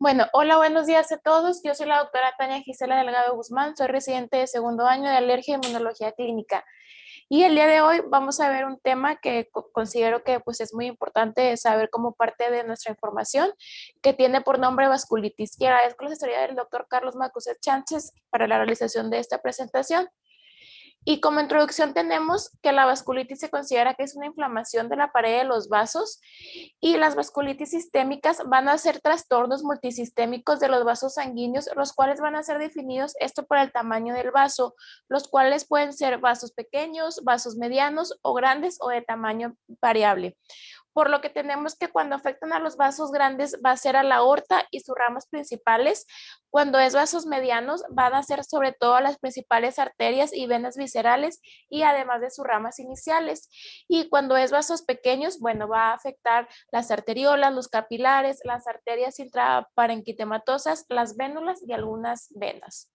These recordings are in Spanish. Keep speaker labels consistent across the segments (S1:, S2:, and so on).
S1: Bueno, hola, buenos días a todos. Yo soy la doctora Tania Gisela Delgado Guzmán, soy residente de segundo año de alergia y inmunología clínica. Y el día de hoy vamos a ver un tema que considero que pues, es muy importante saber como parte de nuestra información, que tiene por nombre vasculitis. Y agradezco la asesoría del doctor Carlos Macuset Chánchez para la realización de esta presentación. Y como introducción tenemos que la vasculitis se considera que es una inflamación de la pared de los vasos y las vasculitis sistémicas van a ser trastornos multisistémicos de los vasos sanguíneos, los cuales van a ser definidos esto por el tamaño del vaso, los cuales pueden ser vasos pequeños, vasos medianos o grandes o de tamaño variable. Por lo que tenemos que cuando afectan a los vasos grandes va a ser a la aorta y sus ramas principales. Cuando es vasos medianos van a ser sobre todo las principales arterias y venas viscerales y además de sus ramas iniciales. Y cuando es vasos pequeños, bueno, va a afectar las arteriolas, los capilares, las arterias intraparenquitematosas, las vénulas y algunas venas.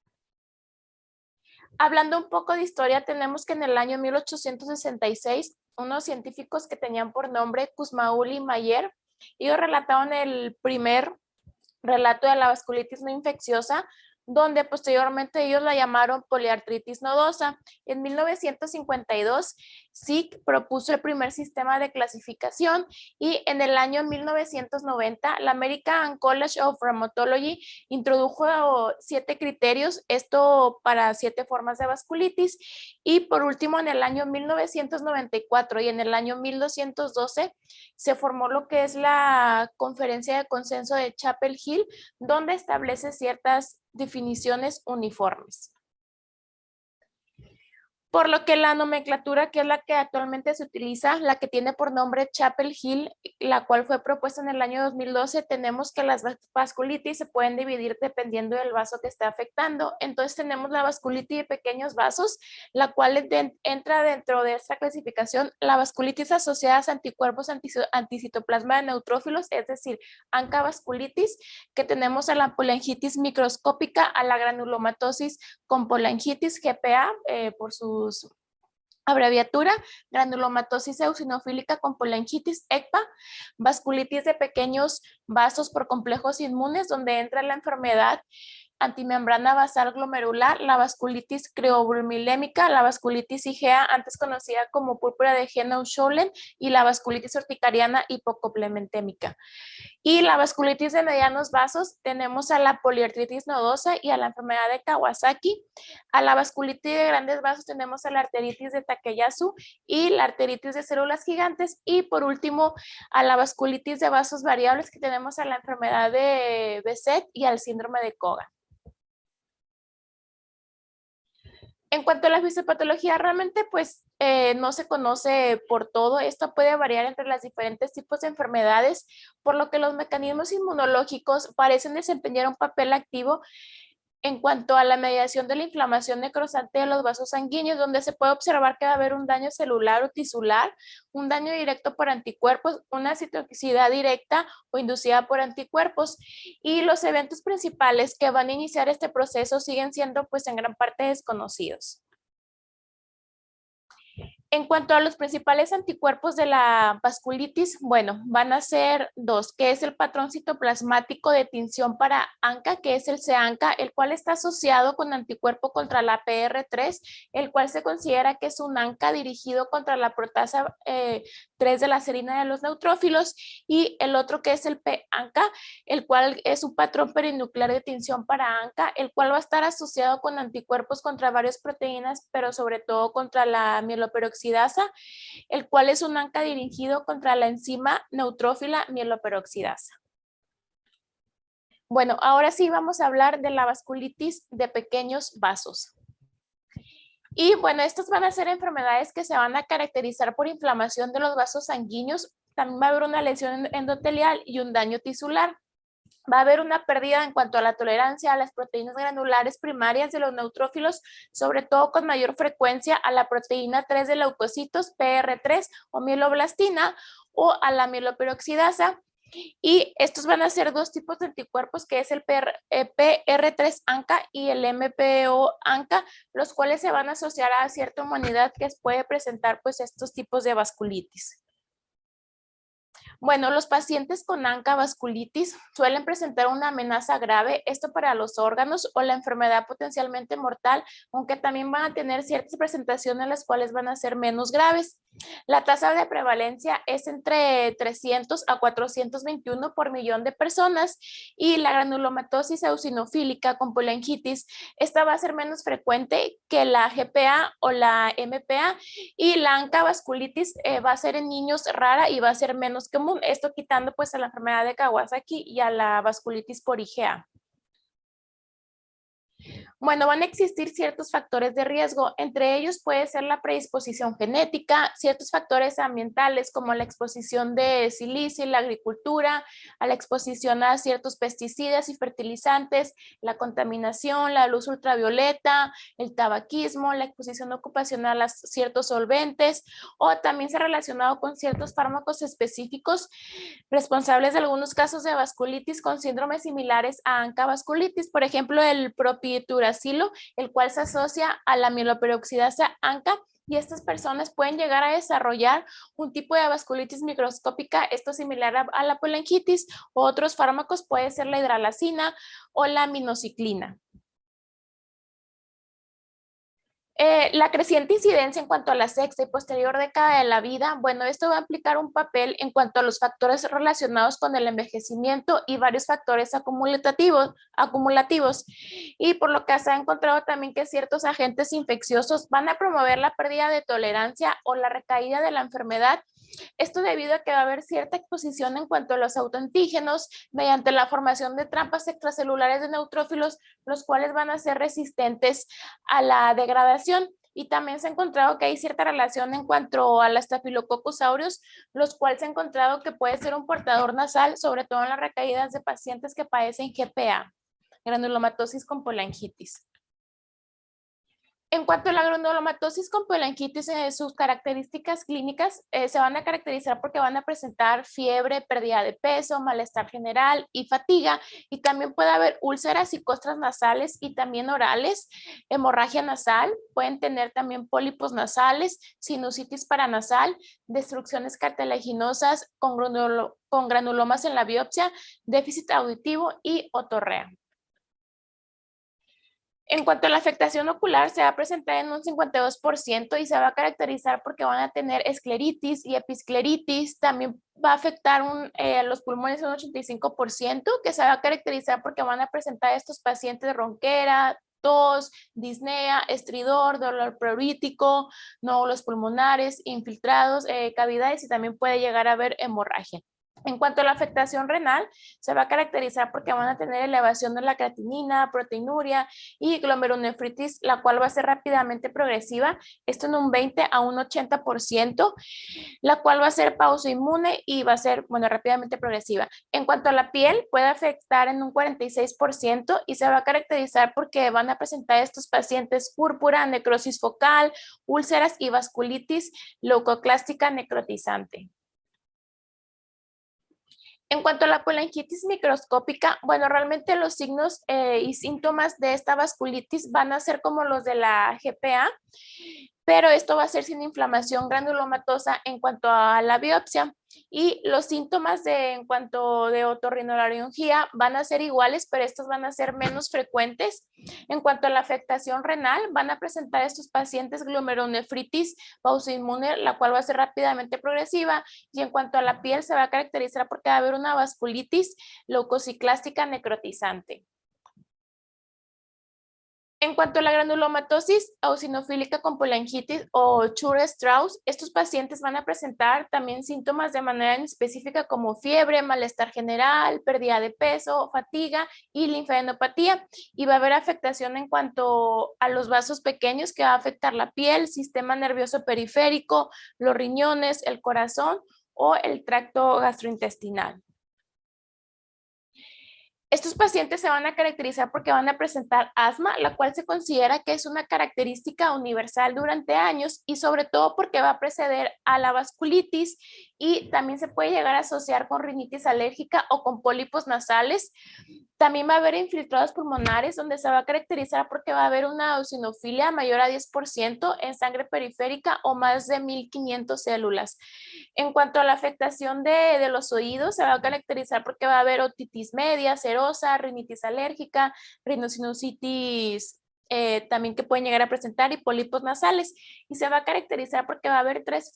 S1: Hablando un poco de historia, tenemos que en el año 1866, unos científicos que tenían por nombre Kussmaul y Mayer, ellos relataron el primer relato de la vasculitis no infecciosa, donde posteriormente ellos la llamaron poliartritis nodosa. En 1952, SIC propuso el primer sistema de clasificación y en el año 1990, la American College of Rheumatology introdujo 7 criterios, esto para 7 formas de vasculitis. Y por último, en el año 1994 y en el año 1212, se formó lo que es la Conferencia de Consenso de Chapel Hill, donde establece ciertas definiciones uniformes. Por lo que la nomenclatura, que es la que actualmente se utiliza, la que tiene por nombre Chapel Hill, la cual fue propuesta en el año 2012, tenemos que las vasculitis se pueden dividir dependiendo del vaso que esté afectando. Entonces tenemos la vasculitis de pequeños vasos, la cual entra dentro de esta clasificación, la vasculitis asociada a anticuerpos anticitoplasma de neutrófilos, es decir, ANCA vasculitis, que tenemos a la polangitis microscópica, a la granulomatosis con polangitis, GPA, por su abreviatura, granulomatosis eosinofílica con polangitis, ECPA, vasculitis de pequeños vasos por complejos inmunes, donde entra la enfermedad antimembrana basal glomerular, la vasculitis creobrumilémica, la vasculitis IgA, antes conocida como púrpura de Henau-Schönlein, y la vasculitis urticariana hipocomplementémica. Y la vasculitis de medianos vasos, tenemos a la poliartritis nodosa y a la enfermedad de Kawasaki. A la vasculitis de grandes vasos tenemos a la arteritis de Takayasu y la arteritis de células gigantes. Y por último, a la vasculitis de vasos variables, que tenemos a la enfermedad de Behçet y al síndrome de Kogan. En cuanto a la fisiopatología, realmente pues no se conoce por todo. Esto puede variar entre los diferentes tipos de enfermedades, por lo que los mecanismos inmunológicos parecen desempeñar un papel activo en cuanto a la mediación de la inflamación necrosante de los vasos sanguíneos, donde se puede observar que va a haber un daño celular o tisular, un daño directo por anticuerpos, una citotoxicidad directa o inducida por anticuerpos. Y los eventos principales que van a iniciar este proceso siguen siendo pues en gran parte desconocidos. En cuanto a los principales anticuerpos de la vasculitis, bueno, van a ser 2, que es el patrón citoplasmático de tinción para ANCA, que es el CANCA, el cual está asociado con anticuerpo contra la PR3, el cual se considera que es un ANCA dirigido contra la protasa 3 de la serina de los neutrófilos, y el otro que es el PANCA, el cual es un patrón perinuclear de tinción para ANCA, el cual va a estar asociado con anticuerpos contra varias proteínas, pero sobre todo contra la mieloperoxidasa, el cual es un ANCA dirigido contra la enzima neutrófila mieloperoxidasa. Bueno, ahora sí vamos a hablar de la vasculitis de pequeños vasos. Y bueno, estas van a ser enfermedades que se van a caracterizar por inflamación de los vasos sanguíneos. También va a haber una lesión endotelial y un daño tisular. Va a haber una pérdida en cuanto a la tolerancia a las proteínas granulares primarias de los neutrófilos, sobre todo con mayor frecuencia a la proteína 3 de leucocitos, PR3 o mieloblastina, o a la mieloperoxidasa. Y estos van a ser 2 tipos de anticuerpos, que es el PR3 ANCA y el MPO ANCA, los cuales se van a asociar a cierta humanidad que puede presentar pues estos tipos de vasculitis. Bueno, los pacientes con ANCA vasculitis suelen presentar una amenaza grave, esto para los órganos o la enfermedad potencialmente mortal, aunque también van a tener ciertas presentaciones las cuales van a ser menos graves. La tasa de prevalencia es entre 300 a 421 por millón de personas y la granulomatosis eosinofílica con polangitis, esta va a ser menos frecuente que la GPA o la MPA y la ANCA vasculitis va a ser en niños rara y va a ser menos común, esto quitando pues a la enfermedad de Kawasaki y a la vasculitis por IgA. Bueno, van a existir ciertos factores de riesgo, entre ellos puede ser la predisposición genética, ciertos factores ambientales como la exposición de silicio y la agricultura, a la exposición a ciertos pesticidas y fertilizantes, la contaminación, la luz ultravioleta, el tabaquismo, la exposición ocupacional a ciertos solventes o también se ha relacionado con ciertos fármacos específicos responsables de algunos casos de vasculitis con síndromes similares a ANCA vasculitis, por ejemplo el propieturacilo, el cual se asocia a la mieloperoxidasa ANCA y estas personas pueden llegar a desarrollar un tipo de vasculitis microscópica, esto similar a la polangitis, o otros fármacos puede ser la hidralazina o la minociclina. La creciente incidencia en cuanto a la sexta y posterior década de la vida, bueno, esto va a implicar un papel en cuanto a los factores relacionados con el envejecimiento y varios factores acumulativos. Y por lo que se ha encontrado también que ciertos agentes infecciosos van a promover la pérdida de tolerancia o la recaída de la enfermedad. Esto debido a que va a haber cierta exposición en cuanto a los autoantígenos mediante la formación de trampas extracelulares de neutrófilos, los cuales van a ser resistentes a la degradación. Y también se ha encontrado que hay cierta relación en cuanto a las Staphylococcus aureus, los cuales se ha encontrado que puede ser un portador nasal, sobre todo en las recaídas de pacientes que padecen GPA, granulomatosis con polangitis. En cuanto a la granulomatosis con polangitis, sus características clínicas se van a caracterizar porque van a presentar fiebre, pérdida de peso, malestar general y fatiga. Y también puede haber úlceras y costras nasales y también orales, hemorragia nasal, pueden tener también pólipos nasales, sinusitis paranasal, destrucciones cartilaginosas con granulomas en la biopsia, déficit auditivo y otorrea. En cuanto a la afectación ocular, se va a presentar en un 52% y se va a caracterizar porque van a tener escleritis y episcleritis. También va a afectar los pulmones un 85%, que se va a caracterizar porque van a presentar estos pacientes ronquera, tos, disnea, estridor, dolor preurítico, nódulos pulmonares, infiltrados, cavidades y también puede llegar a haber hemorragia. En cuanto a la afectación renal, se va a caracterizar porque van a tener elevación de la creatinina, proteinuria y glomerulonefritis, la cual va a ser rápidamente progresiva, esto en un 20 a un 80%, la cual va a ser pausoinmune y va a ser, bueno, rápidamente progresiva. En cuanto a la piel, puede afectar en un 46% y se va a caracterizar porque van a presentar estos pacientes púrpura, necrosis focal, úlceras y vasculitis leucoclástica necrotizante. En cuanto a la polangitis microscópica, bueno, realmente los signos y síntomas de esta vasculitis van a ser como los de la GPA, pero esto va a ser sin inflamación granulomatosa en cuanto a la biopsia. Y los síntomas en cuanto de otorrinolaringología van a ser iguales, pero estos van a ser menos frecuentes. En cuanto a la afectación renal, van a presentar estos pacientes glomerulonefritis pausoinmune, la cual va a ser rápidamente progresiva. Y en cuanto a la piel, se va a caracterizar porque va a haber una vasculitis leucociclástica necrotizante. En cuanto a la granulomatosis eosinofílica con polangitis o Church-Strauss, estos pacientes van a presentar también síntomas de manera específica como fiebre, malestar general, pérdida de peso, fatiga y linfadenopatía. Y va a haber afectación en cuanto a los vasos pequeños que va a afectar la piel, sistema nervioso periférico, los riñones, el corazón o el tracto gastrointestinal. Estos pacientes se van a caracterizar porque van a presentar asma, la cual se considera que es una característica universal durante años y sobre todo porque va a preceder a la vasculitis y también se puede llegar a asociar con rinitis alérgica o con pólipos nasales. También va a haber infiltrados pulmonares, donde se va a caracterizar porque va a haber una eosinofilia mayor a 10% en sangre periférica o más de 1500 células. En cuanto a la afectación de los oídos, se va a caracterizar porque va a haber otitis media, serosa, rinitis alérgica, rinosinusitis también que pueden llegar a presentar y pólipos nasales, y se va a caracterizar porque va a haber tres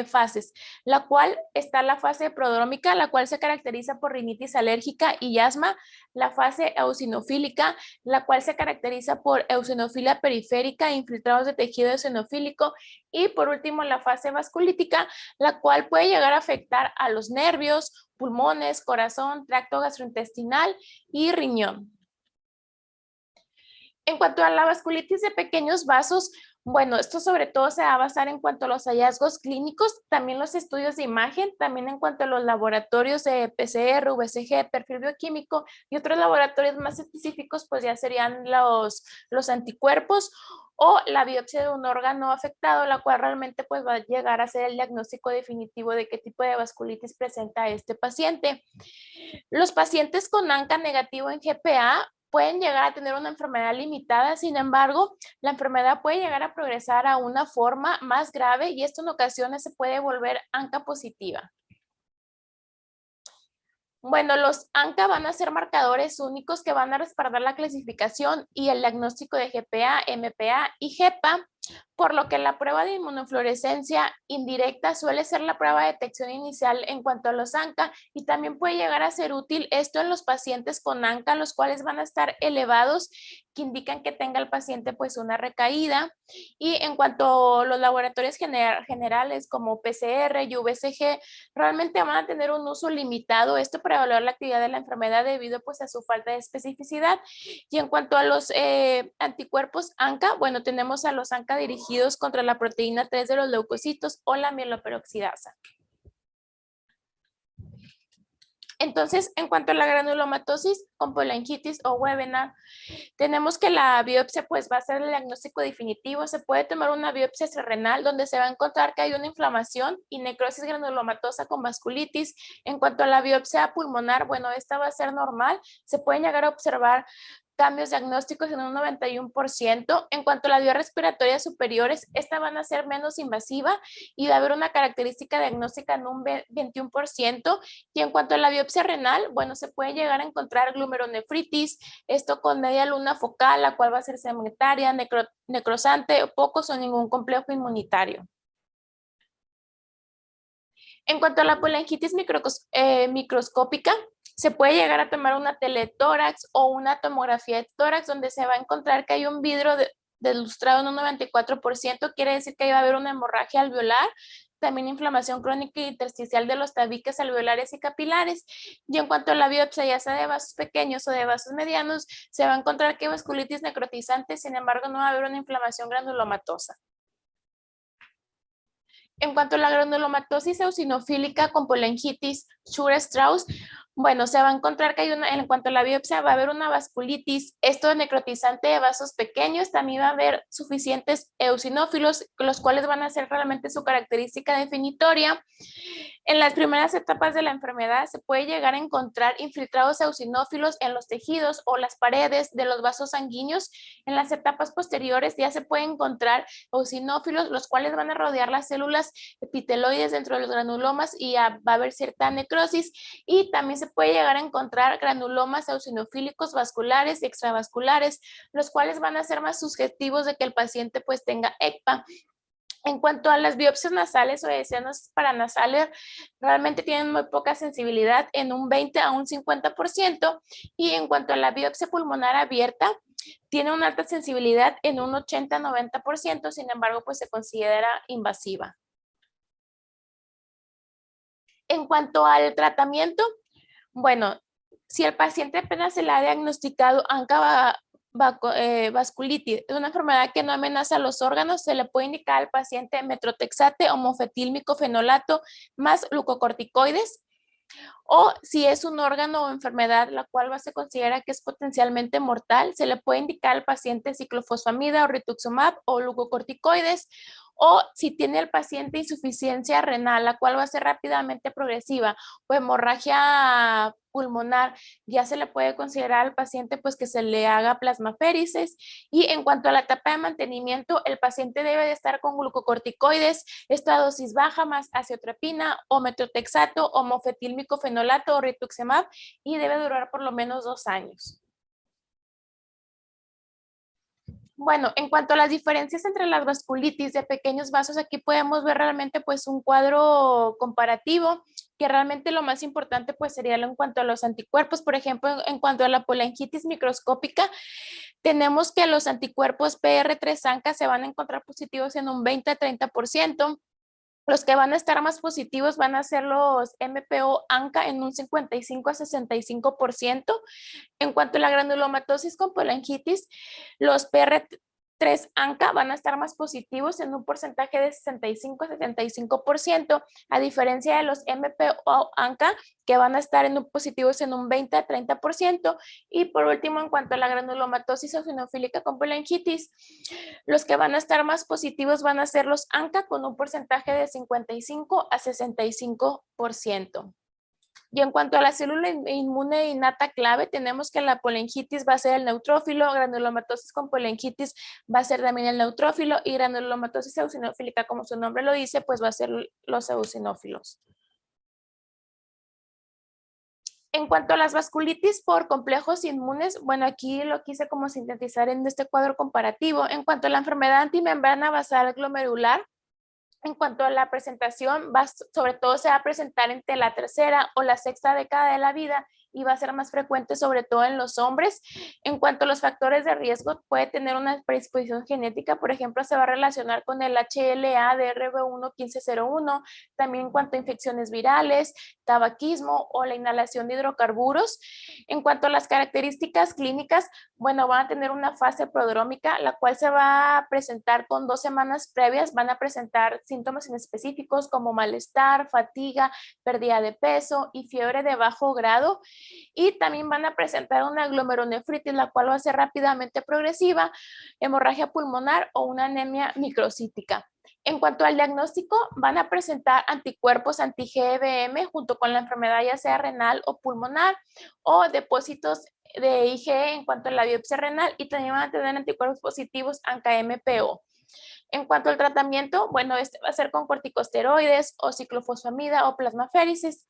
S1: fases, la cual está la fase prodrómica, la cual se caracteriza por rinitis alérgica y asma, la fase eosinofílica, la cual se caracteriza por eosinofilia periférica e infiltrados de tejido eosinofílico, y por último la fase vasculítica, la cual puede llegar a afectar a los nervios, pulmones, corazón, tracto gastrointestinal y riñón. En cuanto a la vasculitis de pequeños vasos, bueno, esto sobre todo se va a basar en cuanto a los hallazgos clínicos, también los estudios de imagen, también en cuanto a los laboratorios de PCR, VCG, perfil bioquímico y otros laboratorios más específicos, pues ya serían los anticuerpos o la biopsia de un órgano afectado, la cual realmente pues va a llegar a ser el diagnóstico definitivo de qué tipo de vasculitis presenta este paciente. Los pacientes con ANCA negativo en GPA pueden llegar a tener una enfermedad limitada, sin embargo, la enfermedad puede llegar a progresar a una forma más grave y esto en ocasiones se puede volver ANCA positiva. Bueno, los ANCA van a ser marcadores únicos que van a respaldar la clasificación y el diagnóstico de GPA, MPA y GEPA, por lo que la prueba de inmunofluorescencia indirecta suele ser la prueba de detección inicial en cuanto a los ANCA y también puede llegar a ser útil esto en los pacientes con ANCA, los cuales van a estar elevados, que indican que tenga el paciente pues una recaída. Y en cuanto a los laboratorios generales como PCR y VCG, realmente van a tener un uso limitado, esto para evaluar la actividad de la enfermedad debido pues a su falta de especificidad. Y en cuanto a los anticuerpos ANCA, bueno, tenemos a los ANCA dirigidos contra la proteína 3 de los leucocitos o la mieloperoxidasa. Entonces, en cuanto a la granulomatosis con polangitis o Wegener, tenemos que la biopsia pues va a ser el diagnóstico definitivo. Se puede tomar una biopsia renal donde se va a encontrar que hay una inflamación y necrosis granulomatosa con vasculitis. En cuanto a la biopsia pulmonar, bueno, esta va a ser normal. Se pueden llegar a observar cambios diagnósticos en un 91%. En cuanto a las vías respiratorias superiores, estas van a ser menos invasiva y va a haber una característica diagnóstica en un 21%. Y en cuanto a la biopsia renal, bueno, se puede llegar a encontrar glomerulonefritis, esto con media luna focal, la cual va a ser sedimentaria, necrosante, pocos o ningún complejo inmunitario. En cuanto a la polangitis microscópica, se puede llegar a tomar una teletórax o una tomografía de tórax donde se va a encontrar que hay un vidrio delustrado en un 94%, quiere decir que ahí va a haber una hemorragia alveolar, también inflamación crónica intersticial de los tabiques alveolares y capilares. Y en cuanto a la biopsia, ya sea de vasos pequeños o de vasos medianos, se va a encontrar que hay vasculitis necrotizante, sin embargo no va a haber una inflamación granulomatosa. En cuanto a la granulomatosis eosinofílica con polangitis Shure-Strauss, bueno, se va a encontrar que hay en cuanto a la biopsia va a haber una vasculitis, esto de necrotizante de vasos pequeños, también va a haber suficientes eosinófilos, los cuales van a ser realmente su característica definitoria. En las primeras etapas de la enfermedad se puede llegar a encontrar infiltrados eosinófilos en los tejidos o las paredes de los vasos sanguíneos. En las etapas posteriores ya se puede encontrar eosinófilos, los cuales van a rodear las células epiteloides dentro de los granulomas y ya va a haber cierta necrosis, y también se puede llegar a encontrar granulomas eosinofílicos vasculares y extravasculares, los cuales van a ser más susceptibles de que el paciente pues tenga ECPA. En cuanto a las biopsias nasales o escenas paranasales, realmente tienen muy poca sensibilidad, en un 20 a un 50%, y en cuanto a la biopsia pulmonar abierta, tiene una alta sensibilidad en un 80 a 90%, sin embargo, pues se considera invasiva. En cuanto al tratamiento, bueno, si el paciente apenas se le ha diagnosticado ANCA vasculitis, es una enfermedad que no amenaza los órganos, se le puede indicar al paciente metrotexate o mofetilmicofenolato más glucocorticoides. O si es un órgano o enfermedad la cual se considera que es potencialmente mortal, se le puede indicar al paciente ciclofosfamida o rituximab o glucocorticoides. O si tiene el paciente insuficiencia renal, la cual va a ser rápidamente progresiva, o hemorragia pulmonar, ya se le puede considerar al paciente pues que se le haga plasmaféresis. Y en cuanto a la etapa de mantenimiento, el paciente debe de estar con glucocorticoides, esta dosis baja más aciotropina o metotrexato o mofetilmicofenolato o rituximab, y debe durar por lo menos 2 años. Bueno, en cuanto a las diferencias entre las vasculitis de pequeños vasos, aquí podemos ver realmente pues un cuadro comparativo, que realmente lo más importante pues sería en cuanto a los anticuerpos. Por ejemplo, en cuanto a la polangitis microscópica, tenemos que los anticuerpos PR3-ANCA se van a encontrar positivos en un 20 a 30%. Los que van a estar más positivos van a ser los MPO-ANCA en un 55 a 65%. En cuanto a la granulomatosis con polangitis, los PR3-ANCA van a estar más positivos en un porcentaje de 65 a 75%, a diferencia de los MPO-ANCA, que van a estar positivos en un 20 a 30%. Y por último, en cuanto a la granulomatosis eosinofílica con polangitis, los que van a estar más positivos van a ser los ANCA con un porcentaje de 55 a 65%. Y en cuanto a la célula inmune innata clave, tenemos que la polangitis va a ser el neutrófilo, granulomatosis con polangitis va a ser también el neutrófilo, y granulomatosis eosinofílica, como su nombre lo dice, pues va a ser los eosinófilos. En cuanto a las vasculitis por complejos inmunes, bueno, aquí lo quise como sintetizar en este cuadro comparativo. En cuanto a la enfermedad antimembrana basal glomerular, en cuanto a la presentación, sobre todo se va a presentar entre la tercera o la sexta década de la vida y va a ser más frecuente sobre todo en los hombres. En cuanto a los factores de riesgo, puede tener una predisposición genética, por ejemplo, se va a relacionar con el HLA de RB1 1501, también en cuanto a infecciones virales, tabaquismo o la inhalación de hidrocarburos. En cuanto a las características clínicas, bueno, van a tener una fase prodrómica, la cual se va a presentar con 2 semanas previas, van a presentar síntomas inespecíficos como malestar, fatiga, pérdida de peso y fiebre de bajo grado. Y también van a presentar una glomerulonefritis, la cual va a ser rápidamente progresiva, hemorragia pulmonar o una anemia microcítica. En cuanto al diagnóstico, van a presentar anticuerpos anti-GBM junto con la enfermedad ya sea renal o pulmonar, o depósitos de IgE en cuanto a la biopsia renal, y también van a tener anticuerpos positivos ANCA-MPO. En cuanto al tratamiento, bueno, este va a ser con corticosteroides o ciclofosfamida o plasmaféresis.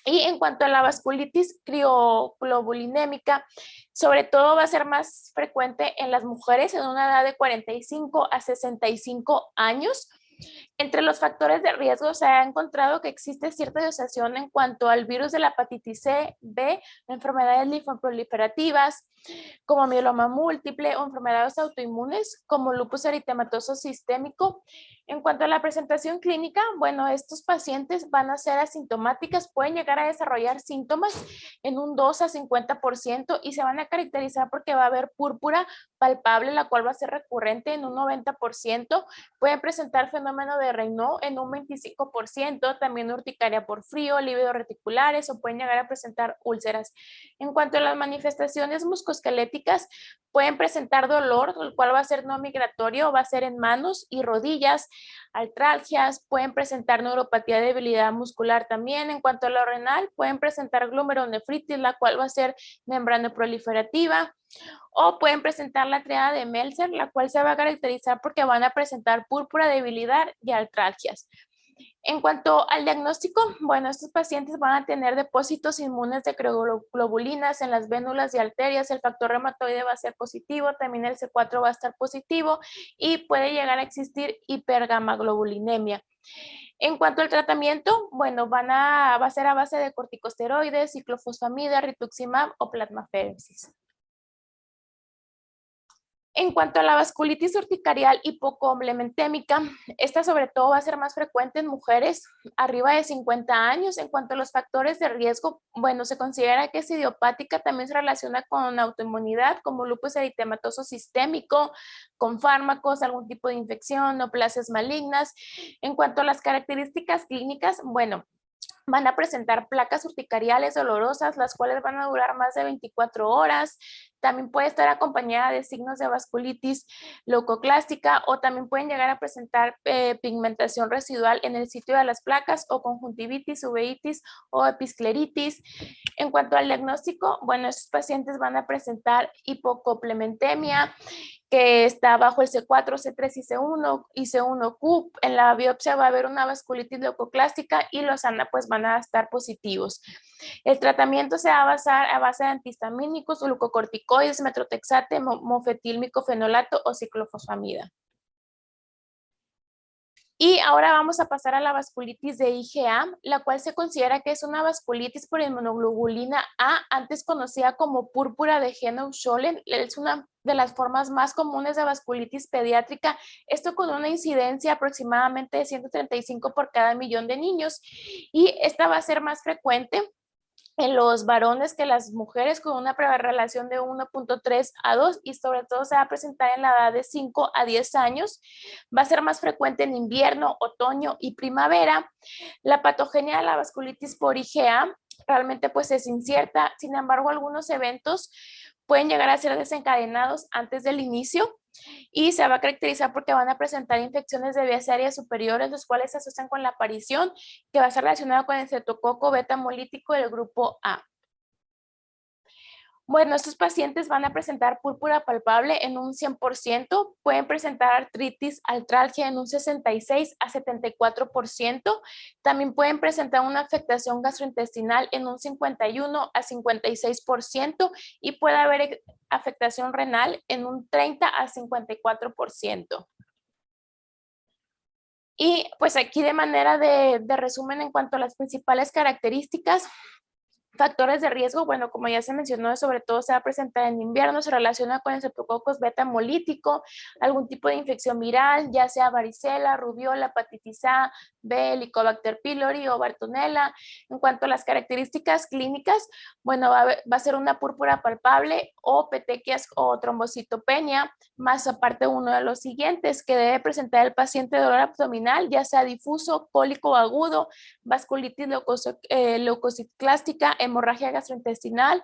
S1: Y en cuanto a la vasculitis crioglobulinémica, sobre todo va a ser más frecuente en las mujeres en una edad de 45 a 65 años. Entre los factores de riesgo se ha encontrado que existe cierta asociación en cuanto al virus de la hepatitis C, B, enfermedades linfoproliferativas como mieloma múltiple o enfermedades autoinmunes como lupus eritematoso sistémico. En cuanto a la presentación clínica, bueno, estos pacientes van a ser asintomáticas, pueden llegar a desarrollar síntomas en un 2 a 50% y se van a caracterizar porque va a haber púrpura palpable, la cual va a ser recurrente en un 90%, pueden presentar fenómeno de Raynaud en un 25%, también urticaria por frío, lívidos reticulares o pueden llegar a presentar úlceras. En cuanto a las manifestaciones musculoesqueléticas, pueden presentar dolor, el cual va a ser no migratorio, va a ser en manos y rodillas, artralgias, pueden presentar neuropatía de debilidad muscular también. En cuanto a lo renal, pueden presentar glomerulonefritis, la cual va a ser membranoproliferativa, o pueden presentar la triada de Meltzer, la cual se va a caracterizar porque van a presentar púrpura, debilidad y artralgias. En cuanto al diagnóstico, bueno, estos pacientes van a tener depósitos inmunes de crioglobulinas en las vénulas y arterias, el factor reumatoide va a ser positivo, también el C4 va a estar positivo y puede llegar a existir hipergamaglobulinemia. En cuanto al tratamiento, bueno, va a ser a base de corticosteroides, ciclofosfamida, rituximab o plasmaféresis. En cuanto a la vasculitis urticarial hipocomblementémica, esta sobre todo va a ser más frecuente en mujeres arriba de 50 años. En cuanto a los factores de riesgo, bueno, se considera que es idiopática, también se relaciona con autoinmunidad como lupus eritematoso sistémico, con fármacos, algún tipo de infección, neoplasias malignas. En cuanto a las características clínicas, bueno, van a presentar placas urticariales dolorosas, las cuales van a durar más de 24 horas. También puede estar acompañada de signos de vasculitis leucoclástica o también pueden llegar a presentar pigmentación residual en el sitio de las placas o conjuntivitis, uveitis o episcleritis. En cuanto al diagnóstico, bueno, estos pacientes van a presentar hipocomplementemia, que está bajo el C4, C3 y C1 y C1Q. En la biopsia va a haber una vasculitis leucoclástica y los ANA pues van a estar positivos. El tratamiento se va a basar a base de antihistamínicos, glucocorticoides, metrotexate, mofetil, micofenolato o ciclofosfamida. Y ahora vamos a pasar a la vasculitis de IgA, la cual se considera que es una vasculitis por inmunoglobulina A, antes conocida como púrpura de Genow-Schollen. Es una de las formas más comunes de vasculitis pediátrica, esto con una incidencia aproximadamente de 135 por cada millón de niños. Y esta va a ser más frecuente en los varones que las mujeres, con una prerrelación de 1.3 a 2 y sobre todo se va a presentar en la edad de 5 a 10 años. Va a ser más frecuente en invierno, otoño y primavera. La patogenia de la vasculitis por IgA realmente pues es incierta, sin embargo algunos eventos pueden llegar a ser desencadenados antes del inicio y se va a caracterizar porque van a presentar infecciones de vías aéreas superiores, los cuales se asocian con la aparición que va a ser relacionada con el cetococo beta hemolítico del grupo A. Bueno, estos pacientes van a presentar púrpura palpable en un 100%, pueden presentar artritis artralgia en un 66 a 74%, también pueden presentar una afectación gastrointestinal en un 51 a 56% y puede haber afectación renal en un 30 a 54%. Y pues aquí de manera de resumen en cuanto a las principales características, factores de riesgo, bueno, como ya se mencionó, sobre todo se va a presentar en invierno, se relaciona con el Streptococcus beta hemolítico, algún tipo de infección viral, ya sea varicela, rubiola, hepatitis A, B, Helicobacter pylori o Bartonella. En cuanto a las características clínicas, bueno, va a ser una púrpura palpable o petequias o trombocitopenia, más aparte uno de los siguientes, que debe presentar el paciente dolor abdominal, ya sea difuso, cólico o agudo, vasculitis leucocitclástica, hemorragia gastrointestinal,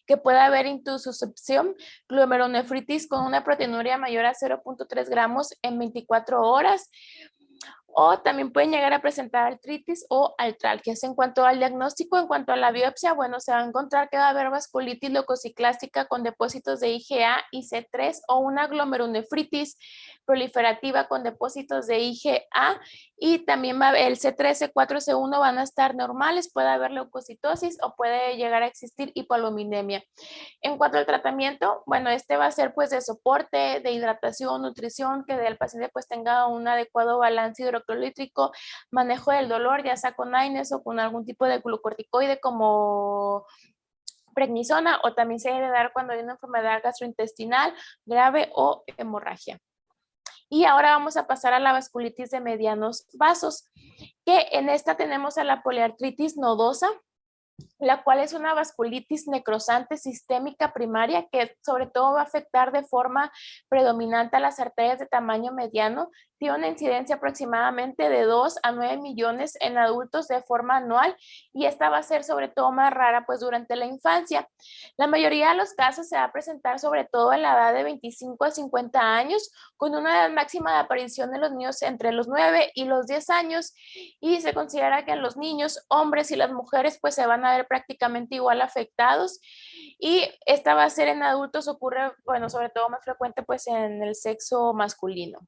S1: que puede haber intususcepción, glomerulonefritis con una proteinuria mayor a 0.3 gramos en 24 horas, o también pueden llegar a presentar artritis o artralgias. En cuanto al diagnóstico, en cuanto a la biopsia, bueno, se va a encontrar que va a haber vasculitis leucociclástica con depósitos de IgA y C3 o una glomerulonefritis proliferativa con depósitos de IgA y también va a haber el C3, C4, C1 van a estar normales, puede haber leucocitosis o puede llegar a existir hipoaluminemia. En cuanto al tratamiento, bueno, este va a ser pues de soporte, de hidratación, nutrición, que el paciente pues tenga un adecuado balance hidroclorhídrico, manejo del dolor, ya sea con AINES o con algún tipo de glucorticoide como prednisona, o también se debe dar cuando hay una enfermedad gastrointestinal grave o hemorragia. Y ahora vamos a pasar a la vasculitis de medianos vasos, que en esta tenemos a la poliartritis nodosa, la cual es una vasculitis necrosante sistémica primaria que sobre todo va a afectar de forma predominante a las arterias de tamaño mediano. Tiene una incidencia aproximadamente de 2 a 9 millones en adultos de forma anual y esta va a ser sobre todo más rara pues durante la infancia. La mayoría de los casos se va a presentar sobre todo en la edad de 25 a 50 años con una edad máxima de aparición en los niños entre los 9 y los 10 años y se considera que en los niños, hombres y las mujeres pues se van a ver prácticamente igual afectados y esta va a ser en adultos, ocurre, bueno, sobre todo más frecuente pues en el sexo masculino.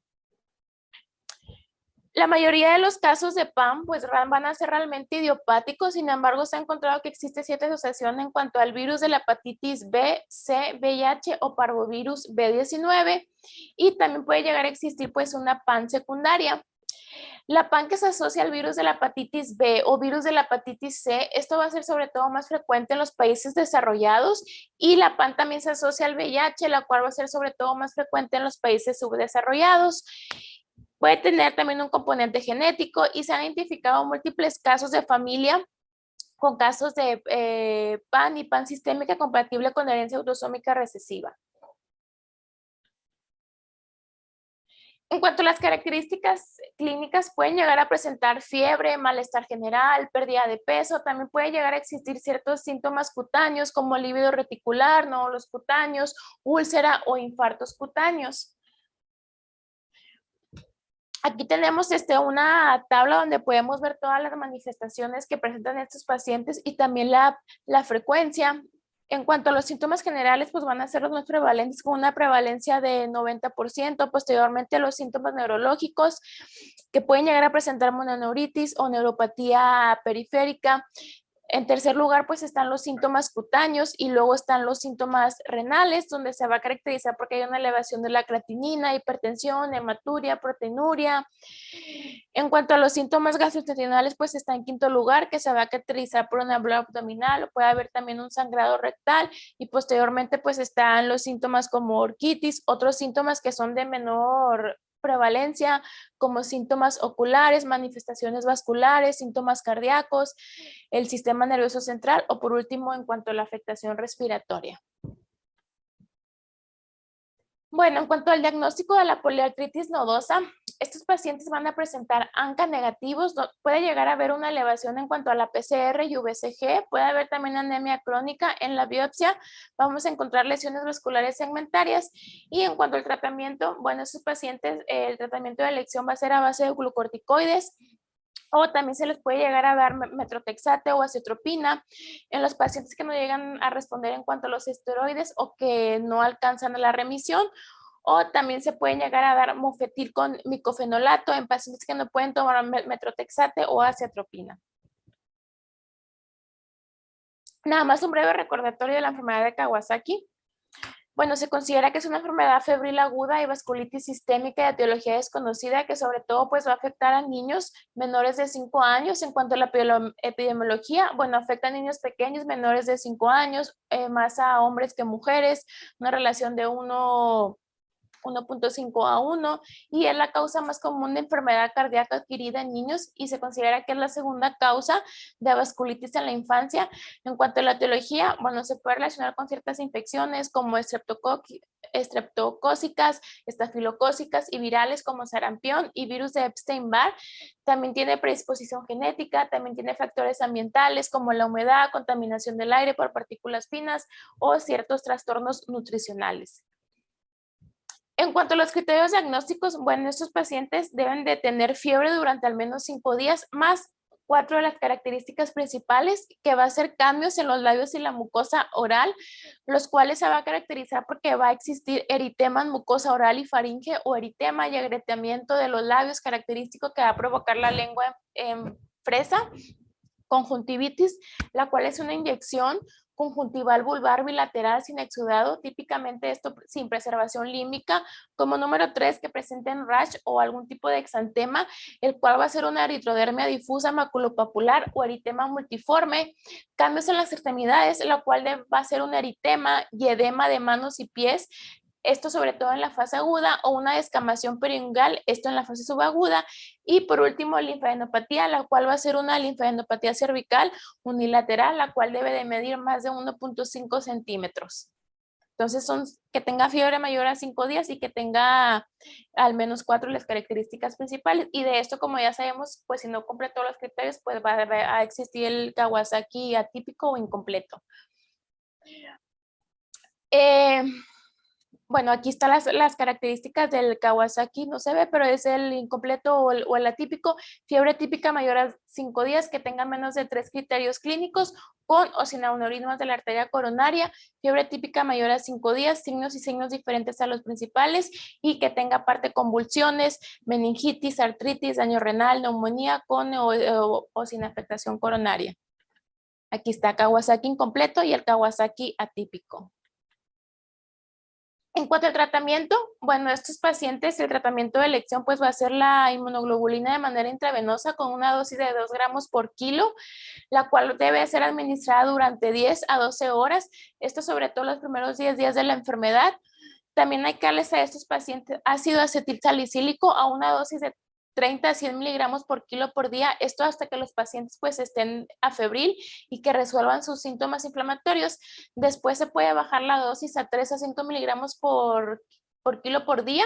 S1: La mayoría de los casos de PAM pues van a ser realmente idiopáticos, sin embargo se ha encontrado que existe cierta asociación en cuanto al virus de la hepatitis B, C, VIH o parvovirus B19 y también puede llegar a existir pues una PAM secundaria. La PAN que se asocia al virus de la hepatitis B o virus de la hepatitis C, esto va a ser sobre todo más frecuente en los países desarrollados y la PAN también se asocia al VIH, la cual va a ser sobre todo más frecuente en los países subdesarrollados. Puede tener también un componente genético y se han identificado múltiples casos de familia con casos de PAN y PAN sistémica compatible con herencia autosómica recesiva. En cuanto a las características clínicas, pueden llegar a presentar fiebre, malestar general, pérdida de peso. También puede llegar a existir ciertos síntomas cutáneos como lívido reticular, nódulos cutáneos, úlcera o infartos cutáneos. Aquí tenemos una tabla donde podemos ver todas las manifestaciones que presentan estos pacientes y también la frecuencia. En cuanto a los síntomas generales, pues van a ser los más prevalentes con una prevalencia de 90%. Posteriormente, los síntomas neurológicos que pueden llegar a presentar mononeuritis o neuropatía periférica. En tercer lugar, pues están los síntomas cutáneos y luego están los síntomas renales, donde se va a caracterizar porque hay una elevación de la creatinina, hipertensión, hematuria, proteinuria. En cuanto a los síntomas gastrointestinales, pues está en quinto lugar, que se va a caracterizar por una embolia abdominal, puede haber también un sangrado rectal y posteriormente pues están los síntomas como orquitis, otros síntomas que son de menor prevalencia, como síntomas oculares, manifestaciones vasculares, síntomas cardíacos, el sistema nervioso central o por último en cuanto a la afectación respiratoria. Bueno, en cuanto al diagnóstico de la poliartritis nodosa, estos pacientes van a presentar ANCA negativos, puede llegar a haber una elevación en cuanto a la PCR y VCG, puede haber también anemia crónica. En la biopsia vamos a encontrar lesiones vasculares segmentarias y en cuanto al tratamiento, bueno, estos pacientes, el tratamiento de elección va a ser a base de glucorticoides, o también se les puede llegar a dar metrotexate o acetropina en los pacientes que no llegan a responder en cuanto a los esteroides o que no alcanzan la remisión. O también se pueden llegar a dar mofetil con micofenolato en pacientes que no pueden tomar metrotexate o acetropina. Nada más un breve recordatorio de la enfermedad de Kawasaki. Bueno, se considera que es una enfermedad febril aguda y vasculitis sistémica de etiología desconocida que sobre todo pues va a afectar a niños menores de 5 años. En cuanto a la epidemiología, bueno, afecta a niños pequeños menores de 5 años, más a hombres que mujeres, una relación de 1.5 a 1 y es la causa más común de enfermedad cardíaca adquirida en niños y se considera que es la segunda causa de vasculitis en la infancia. En cuanto a la etiología, bueno, se puede relacionar con ciertas infecciones como estreptocócicas, estafilocócicas y virales como sarampión y virus de Epstein-Barr. También tiene predisposición genética, también tiene factores ambientales como la humedad, contaminación del aire por partículas finas o ciertos trastornos nutricionales. En cuanto a los criterios diagnósticos, bueno, estos pacientes deben de tener fiebre durante al menos 5 días, más 4 de las características principales, que va a ser cambios en los labios y la mucosa oral, los cuales se va a caracterizar porque va a existir eritema en mucosa oral y faringe o eritema y agrietamiento de los labios, característico que va a provocar la lengua en fresa, conjuntivitis, la cual es una inyección conjuntival vulvar bilateral sin exudado, típicamente esto sin preservación límbica, como número 3 que presenten rash o algún tipo de exantema, el cual va a ser una eritrodermia difusa maculopapular o eritema multiforme, cambios en las extremidades, la cual va a ser un eritema y edema de manos y pies, esto sobre todo en la fase aguda, o una descamación periungual, esto en la fase subaguda, y por último linfadenopatía, la cual va a ser una linfadenopatía cervical unilateral, la cual debe de medir más de 1.5 centímetros. Entonces son que tenga fiebre mayor a 5 días y que tenga al menos 4 las características principales. Y de esto, como ya sabemos, pues si no cumple todos los criterios, pues va a existir el Kawasaki atípico o incompleto. Bueno, aquí están las características del Kawasaki, no se ve, pero es el incompleto o el atípico, fiebre típica mayor a 5 días, que tenga menos de 3 criterios clínicos, con o sin aneurismas de la arteria coronaria, fiebre típica mayor a 5 días, signos y signos diferentes a los principales, y que tenga aparte convulsiones, meningitis, artritis, daño renal, neumonía, con o sin afectación coronaria. Aquí está Kawasaki incompleto y el Kawasaki atípico. En cuanto al tratamiento, bueno, estos pacientes, el tratamiento de elección pues va a ser la inmunoglobulina de manera intravenosa con una dosis de 2 gramos por kilo, la cual debe ser administrada durante 10 a 12 horas, esto sobre todo los primeros 10 días de la enfermedad. También hay que darles a estos pacientes ácido acetil salicílico a una dosis de 30 a 100 miligramos por kilo por día, esto hasta que los pacientes pues estén a febril y que resuelvan sus síntomas inflamatorios. Después se puede bajar la dosis a 3 a 5 miligramos por por kilo por día.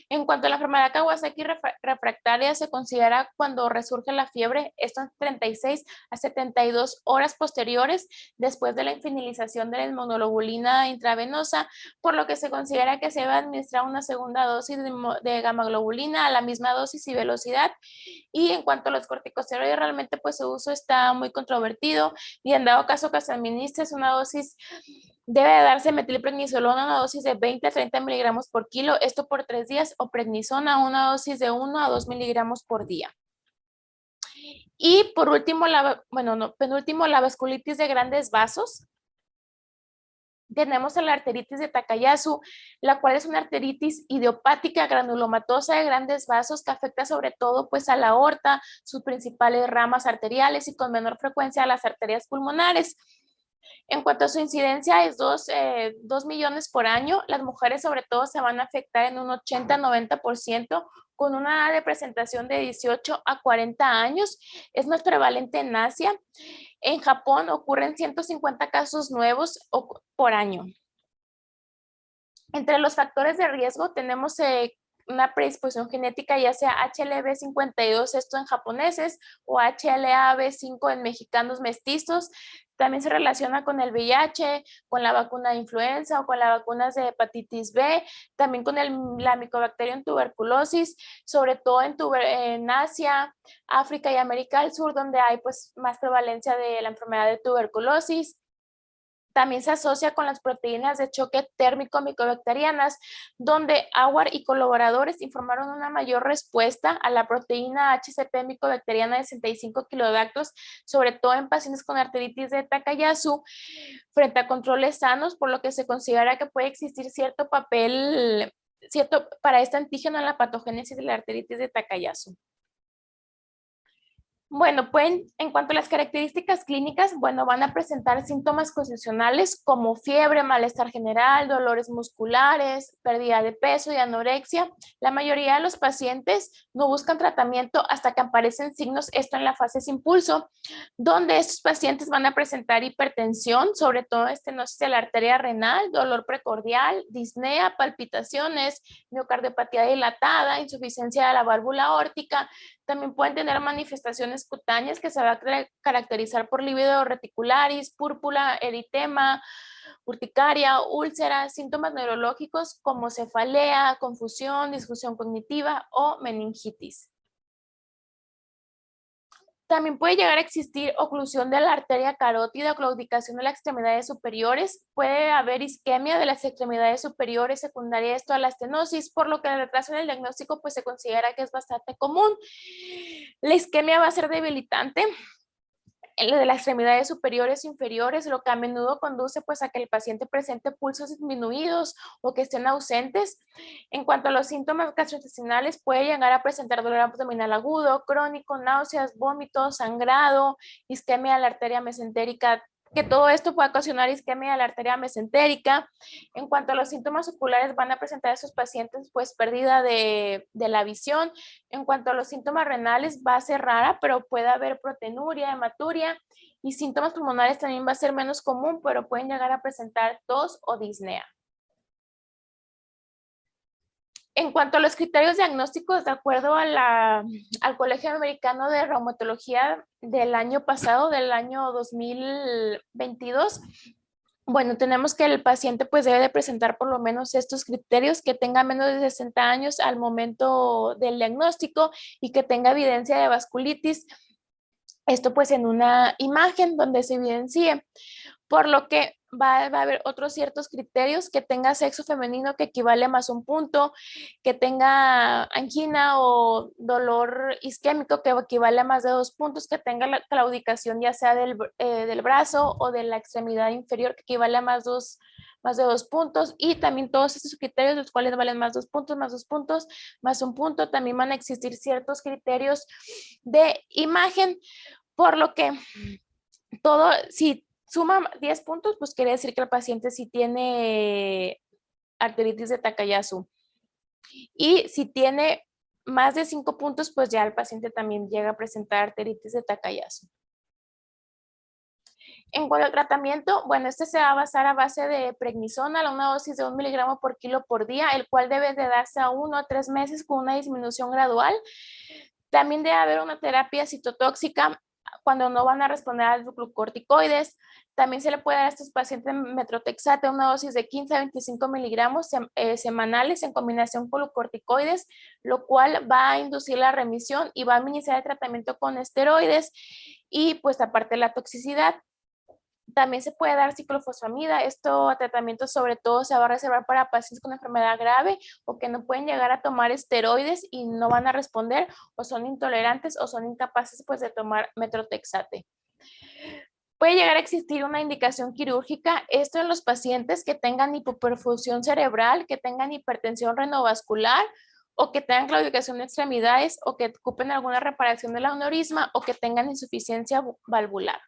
S1: En cuanto a la enfermedad Kawasaki refractaria, se considera cuando resurge la fiebre, esto en 36 a 72 horas posteriores después de la finalización de la inmunoglobulina intravenosa, por lo que se considera que se debe administrar una segunda dosis de gamma-globulina a la misma dosis y velocidad. Y en cuanto a los corticosteroides, realmente pues su uso está muy controvertido y en dado caso que se administre una dosis, debe darse metilprednisolona, una dosis de 20 a 30 miligramos por kilo, esto por 3 días, o prednisona, una dosis de 1 a 2 miligramos por día. Y por último, penúltimo, la vasculitis de grandes vasos. Tenemos la arteritis de Takayasu, la cual es una arteritis idiopática granulomatosa de grandes vasos que afecta sobre todo pues a la aorta, sus principales ramas arteriales y con menor frecuencia a las arterias pulmonares. En cuanto a su incidencia es 2 millones por año. Las mujeres sobre todo se van a afectar en un 80-90% con una edad de presentación de 18 a 40 años. Es más prevalente en Asia. En Japón ocurren 150 casos nuevos por año. Entre los factores de riesgo tenemos una predisposición genética, ya sea HLB52, esto en japoneses, o HLA-B5 en mexicanos mestizos. También se relaciona con el VIH, con la vacuna de influenza o con las vacunas de hepatitis B, también con la Mycobacterium tuberculosis, sobre todo en Asia, África y América del Sur, donde hay pues más prevalencia de la enfermedad de tuberculosis. También se asocia con las proteínas de choque térmico micobacterianas, donde Auer y colaboradores informaron una mayor respuesta a la proteína HCP micobacteriana de 65 kilodactos, sobre todo en pacientes con arteritis de Takayasu, frente a controles sanos, por lo que se considera que puede existir cierto papel para este antígeno en la patogénesis de la arteritis de Takayasu. Bueno, en cuanto a las características clínicas, bueno, van a presentar síntomas constitucionales como fiebre, malestar general, dolores musculares, pérdida de peso y anorexia. La mayoría de los pacientes no buscan tratamiento hasta que aparecen signos, esto en la fase sin impulso, donde estos pacientes van a presentar hipertensión, sobre todo estenosis de la arteria renal, dolor precordial, disnea, palpitaciones, miocardiopatía dilatada, insuficiencia de la válvula aórtica. También pueden tener manifestaciones cutáneas que se va a caracterizar por lívido reticularis, púrpura, eritema, urticaria, úlceras, síntomas neurológicos como cefalea, confusión, disfunción cognitiva o meningitis. También puede llegar a existir oclusión de la arteria carótida o claudicación de las extremidades superiores. Puede haber isquemia de las extremidades superiores secundaria esto a la estenosis, por lo que el retraso en el diagnóstico pues se considera que es bastante común. La isquemia va a ser debilitante de las extremidades superiores e inferiores, lo que a menudo conduce pues a que el paciente presente pulsos disminuidos o que estén ausentes. En cuanto a los síntomas gastrointestinales, puede llegar a presentar dolor abdominal agudo, crónico, náuseas, vómitos, sangrado, isquemia de la arteria mesentérica, que todo esto puede ocasionar isquemia de la arteria mesentérica. En cuanto a los síntomas oculares, van a presentar a esos pacientes pues pérdida de la visión. En cuanto a los síntomas renales, va a ser rara, pero puede haber proteinuria, hematuria, y síntomas pulmonares también va a ser menos común, pero pueden llegar a presentar tos o disnea. En cuanto a los criterios diagnósticos, de acuerdo al Colegio Americano de Reumatología del año pasado, del año 2022, bueno, tenemos que el paciente pues debe de presentar por lo menos estos criterios, que tenga menos de 60 años al momento del diagnóstico y que tenga evidencia de vasculitis. Esto pues en una imagen donde se evidencie, por lo que va a haber otros ciertos criterios: que tenga sexo femenino que equivale a más 1 punto, que tenga angina o dolor isquémico que equivale a más de 2 puntos, que tenga la claudicación ya sea del brazo o de la extremidad inferior que equivale a más de 2 puntos, y también todos estos criterios, los cuales valen más 2 puntos, más 2 puntos, más 1 punto. También van a existir ciertos criterios de imagen, por lo que todo, si suma 10 puntos, pues quiere decir que el paciente sí tiene arteritis de Takayasu. Y si tiene más de 5 puntos, pues ya el paciente también llega a presentar arteritis de Takayasu. En cuanto al tratamiento, bueno, este se va a basar a base de prednisona, una dosis de 1 miligramo por kilo por día, el cual debe de darse a 1 a 3 meses con una disminución gradual. También debe haber una terapia citotóxica cuando no van a responder a los glucorticoides. También se le puede dar a estos pacientes metrotexate, una dosis de 15 a 25 miligramos semanales en combinación con glucorticoides, lo cual va a inducir la remisión y va a iniciar el tratamiento con esteroides y pues aparte la toxicidad. También se puede dar ciclofosfamida. Esto tratamiento sobre todo se va a reservar para pacientes con enfermedad grave o que no pueden llegar a tomar esteroides y no van a responder o son intolerantes o son incapaces pues de tomar metrotexate. Puede llegar a existir una indicación quirúrgica, esto en los pacientes que tengan hipoperfusión cerebral, que tengan hipertensión renovascular o que tengan claudicación de extremidades o que ocupen alguna reparación del aneurisma o que tengan insuficiencia valvular.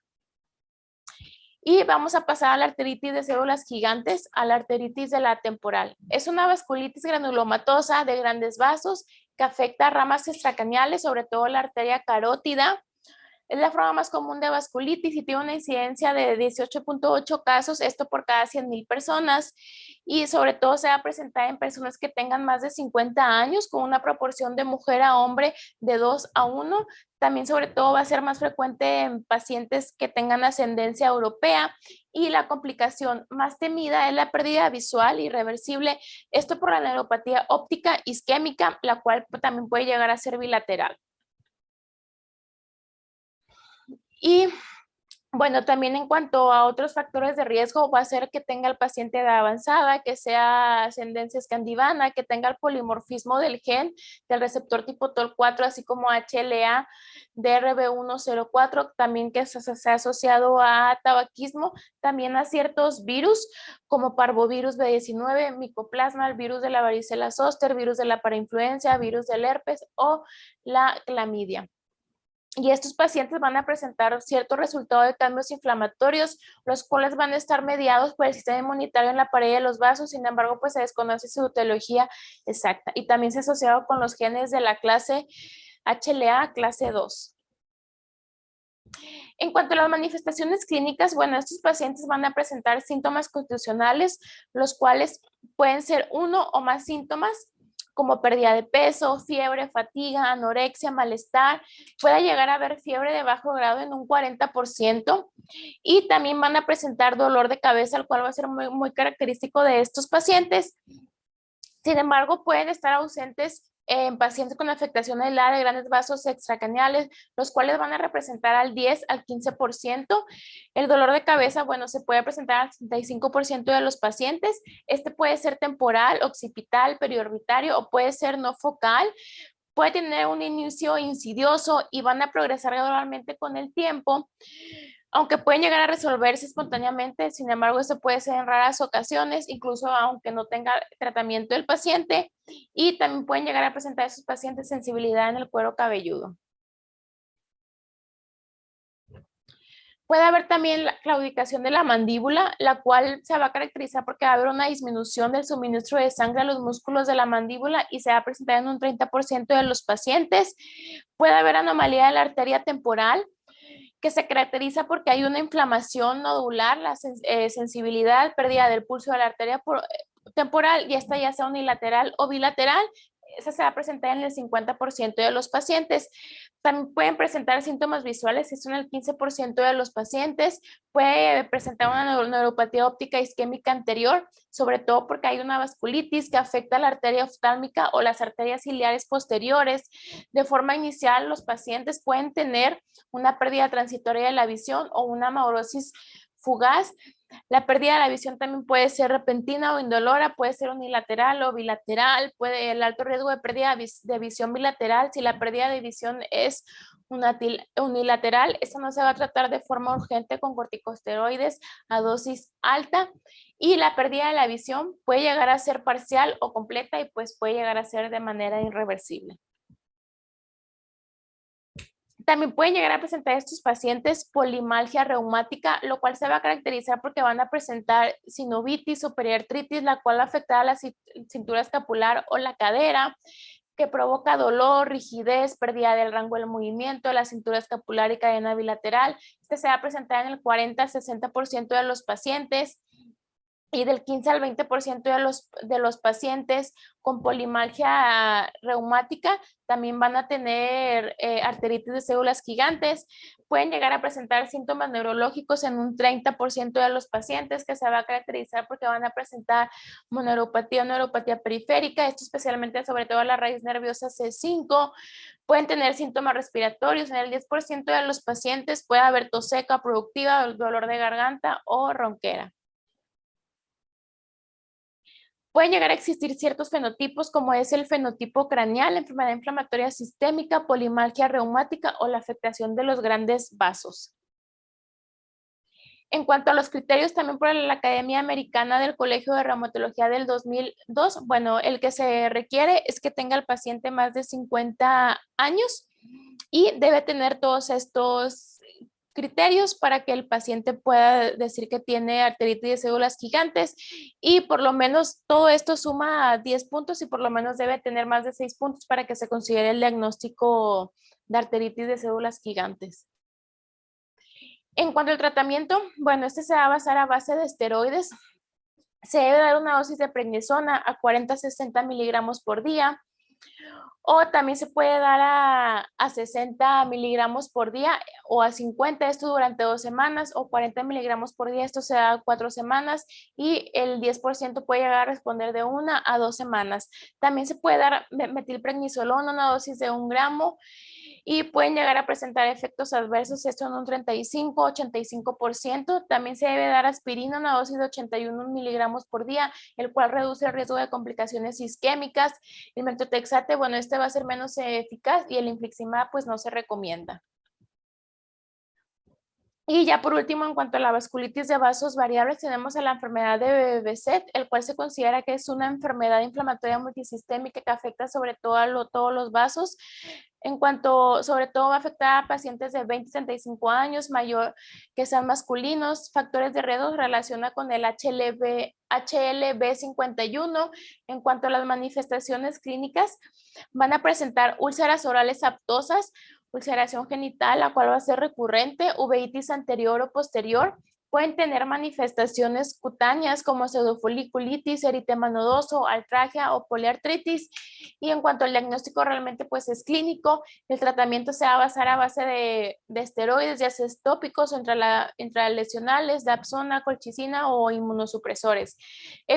S1: Y vamos a pasar a la arteritis de células gigantes, a la arteritis de la temporal. Es una vasculitis granulomatosa de grandes vasos que afecta a ramas extracraneales, sobre todo la arteria carótida. Es la forma más común de vasculitis y tiene una incidencia de 18.8 casos, esto por cada 100,000 personas, y sobre todo se va a presentar en personas que tengan más de 50 años, con una proporción de mujer a hombre de 2 a 1. También sobre todo va a ser más frecuente en pacientes que tengan ascendencia europea, y la complicación más temida es la pérdida visual irreversible, esto por la neuropatía óptica isquémica, la cual también puede llegar a ser bilateral. Y bueno, también en cuanto a otros factores de riesgo, va a ser que tenga el paciente edad avanzada, que sea ascendencia escandinava, que tenga el polimorfismo del gen del receptor tipo TOL4, así como HLA DRB104, también que se ha asociado a tabaquismo, también a ciertos virus como parvovirus B19, micoplasma, el virus de la varicela zoster, virus de la parainfluencia, virus del herpes o la clamidia. Y estos pacientes van a presentar cierto resultado de cambios inflamatorios, los cuales van a estar mediados por el sistema inmunitario en la pared de los vasos. Sin embargo, pues se desconoce su etiología exacta. Y también se ha asociado con los genes de la clase HLA, clase 2. En cuanto a las manifestaciones clínicas, bueno, estos pacientes van a presentar síntomas constitucionales, los cuales pueden ser uno o más síntomas, como pérdida de peso, fiebre, fatiga, anorexia, malestar. Puede llegar a haber fiebre de bajo grado en un 40%, y también van a presentar dolor de cabeza, el cual va a ser muy característico de estos pacientes. Sin embargo, pueden estar ausentes en pacientes con afectación aislada de grandes vasos extracraneales, los cuales van a representar al 10 al 15%. El dolor de cabeza, bueno, se puede presentar al 65% de los pacientes. Este puede ser temporal, occipital, periorbitario o puede ser no focal. Puede tener un inicio insidioso y van a progresar gradualmente con el tiempo, aunque pueden llegar a resolverse espontáneamente. Sin embargo, esto puede ser en raras ocasiones, incluso aunque no tenga tratamiento del paciente, y también pueden llegar a presentar a esos pacientes sensibilidad en el cuero cabelludo. Puede haber también la claudicación de la mandíbula, la cual se va a caracterizar porque va a haber una disminución del suministro de sangre a los músculos de la mandíbula y se va a presentar en un 30% de los pacientes. Puede haber anomalía de la arteria temporal, que se caracteriza porque hay una inflamación nodular, la sensibilidad, pérdida del pulso de la arteria temporal, y esta ya sea unilateral o bilateral. Esa se va a presentar en el 50% de los pacientes. También pueden presentar síntomas visuales, esto en el 15% de los pacientes. Puede presentar una neuropatía óptica isquémica anterior, sobre todo porque hay una vasculitis que afecta la arteria oftálmica o las arterias ciliares posteriores. De forma inicial, los pacientes pueden tener una pérdida transitoria de la visión o una amaurosis fugaz. La pérdida de la visión también puede ser repentina o indolora, puede ser unilateral o bilateral, puede el alto riesgo de pérdida de visión bilateral. Si la pérdida de visión es unilateral, esta no se va a tratar de forma urgente con corticosteroides a dosis alta, y la pérdida de la visión puede llegar a ser parcial o completa y pues puede llegar a ser de manera irreversible. También pueden llegar a presentar estos pacientes polimalgia reumática, lo cual se va a caracterizar porque van a presentar sinovitis o periartritis, la cual afectará la cintura escapular o la cadera. que provoca dolor, rigidez, pérdida del rango del movimiento, la cintura escapular y cadena bilateral. Este se va a presentar en el 40 al 60% de los pacientes y del 15 al 20% de los pacientes con polimalgia reumática también van a tener arteritis de células gigantes. Pueden llegar a presentar síntomas neurológicos en un 30% de los pacientes, que se va a caracterizar porque van a presentar mononeuropatía o neuropatía periférica, esto especialmente sobre todo la raíz nerviosa C5. Pueden tener síntomas respiratorios. En el 10% de los pacientes puede haber tos seca productiva, dolor de garganta o ronquera. Pueden llegar a existir ciertos fenotipos como es el fenotipo craneal, la enfermedad inflamatoria sistémica, polimalgia reumática o la afectación de los grandes vasos. En cuanto a los criterios, también por la Academia Americana del Colegio de Reumatología del 2002, bueno, el que se requiere es que tenga el paciente más de 50 años y debe tener todos estos criterios para que el paciente pueda decir que tiene arteritis de células gigantes, y por lo menos todo esto suma 10 puntos y por lo menos debe tener más de 6 puntos para que se considere el diagnóstico de arteritis de células gigantes. En cuanto al tratamiento, bueno, este se va a basar a base de esteroides. Se debe dar una dosis de prednisona a 40-60 miligramos por día, o también se puede dar a 60 miligramos por día o a 50, esto durante 2 semanas, o 40 miligramos por día, esto se da 4 semanas, y el 10% puede llegar a responder de 1 a 2 semanas. También se puede dar metilprednisolona, una dosis de 1 gramo, y pueden llegar a presentar efectos adversos, esto en un 35-85%. También se debe dar aspirina, una dosis de 81 miligramos por día, el cual reduce el riesgo de complicaciones isquémicas. El metotrexate, bueno, este va a ser menos eficaz, y el infliximab pues no se recomienda. Y ya por último, en cuanto a la vasculitis de vasos variables, tenemos a la enfermedad de Behçet, el cual se considera que es una enfermedad inflamatoria multisistémica que afecta sobre todo todos los vasos. En cuanto, sobre todo va a afectar a pacientes de 20 a 35 años, mayor, que sean masculinos. Factores de riesgo relaciona con el HLB51. En cuanto a las manifestaciones clínicas, van a presentar úlceras orales aptosas, ulceración genital, la cual va a ser recurrente, uveitis anterior o posterior. Pueden tener manifestaciones cutáneas como pseudofoliculitis, eritema nodoso, artralgia o poliartritis. Y en cuanto al diagnóstico, realmente pues es clínico. El tratamiento se va a basar a base de esteroides, ya sea tópicos o intralesionales, dapsona, colchicina o inmunosupresores.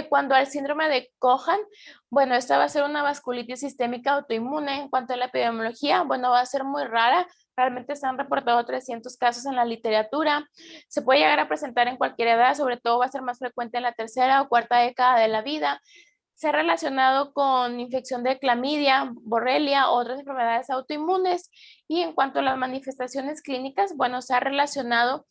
S1: Cuando al síndrome de Cohen, bueno, esta va a ser una vasculitis sistémica autoinmune. En cuanto a la epidemiología, bueno, va a ser muy rara. Realmente se han reportado 300 casos en la literatura. Se puede llegar a presentar en cualquier edad, sobre todo va a ser más frecuente en la tercera o cuarta década de la vida. Se ha relacionado con infección de clamidia, borrelia, otras enfermedades autoinmunes. Y en cuanto a las manifestaciones clínicas, bueno, se ha relacionado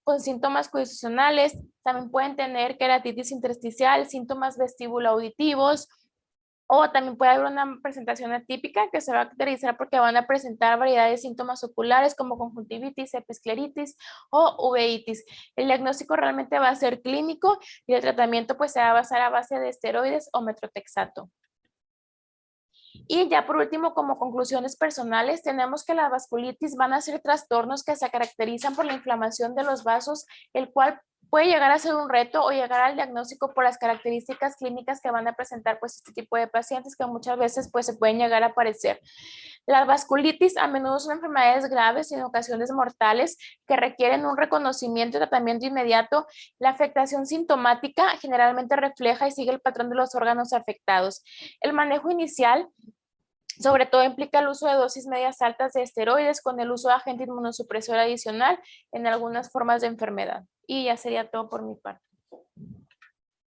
S1: con síntomas constitucionales. También pueden tener queratitis intersticial, síntomas vestíbulo-auditivos, o también puede haber una presentación atípica que se va a caracterizar porque van a presentar variedad de síntomas oculares como conjuntivitis, episcleritis o uveitis. El diagnóstico realmente va a ser clínico y el tratamiento pues se va a basar a base de esteroides o metotrexato. Y ya por último, como conclusiones personales, tenemos que la vasculitis van a ser trastornos que se caracterizan por la inflamación de los vasos, el cual puede llegar a ser un reto o llegar al diagnóstico por las características clínicas que van a presentar pues este tipo de pacientes, que muchas veces pues se pueden llegar a aparecer. La vasculitis a menudo son enfermedades graves y en ocasiones mortales que requieren un reconocimiento y tratamiento inmediato. La afectación sintomática generalmente refleja y sigue el patrón de los órganos afectados. El manejo inicial sobre todo implica el uso de dosis medias altas de esteroides con el uso de agente inmunosupresor adicional en algunas formas de enfermedad. Y ya sería todo por mi parte.